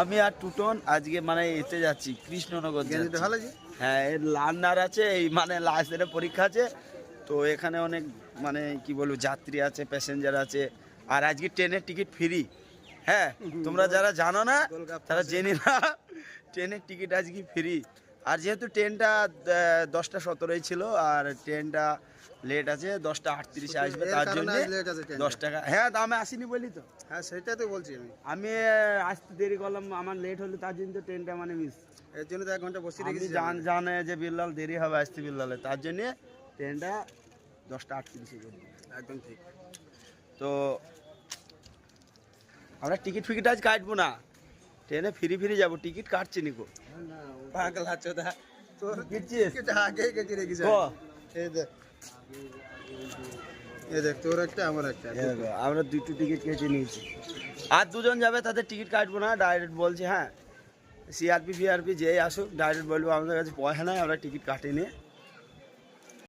আমি আর টুটন আজকে মানে এতে যাচ্ছি কৃষ্ণনগর যাচ্ছি। হ্যাঁ, এর লার্নার আছে, এই মানে লাস্ট ইয়ারের পরীক্ষা আছে। তো এখানে অনেক মানে কি বলবো যাত্রী আছে, প্যাসেঞ্জার আছে। আর আজকে ট্রেনের টিকিট ফ্রি। হ্যাঁ, তোমরা যারা জানো না তারা জেনে না, ট্রেনের টিকিট আজকে ফ্রি। আর যেহেতু ট্রেনটা 10টা 17 ছিল, আর ট্রেনটা লেট আছে, 10টা 38 আসবে, তার জন্য 10 টাকা। হ্যাঁ, দামে আসিনি বলি তো। হ্যাঁ সেটা তো বলছি আমি আসতে দেরি করলাম, আমার লেট হলো, তার জন্য তো ট্রেনটা মানে মিস। এর জন্য তো 1 ঘন্টা বসে আমি রেখেছি। জানে যে বিল্লাল দেরি হবে আসতে, বিল্লালে তার জন্য ট্রেনটা 10টা 38 করবে। একদম ঠিক। তো আমরা টিকিট ফিকিট আজ কাটবো না, ট্রেনে ফিরি যাবো, টিকিট কাটছি নিকো। পাগল আছো দা তোর কিচ্ছিস এটা আগে কেটে রেখেছি। ও এই দেখ তোর একটা আমার একটা। আমরা দুটো টিকিট কেটে নিয়েছি, আর দুজন যাবে তাদের টিকিট কাটবো না, ডাইরেক্ট বলছি। হ্যাঁ, সিআরপি ফিআরপি যেই আসুক ডাইরেক্ট বলবো আমাদের কাছে পয়সা নাই, আমরা টিকিট কাটিনি।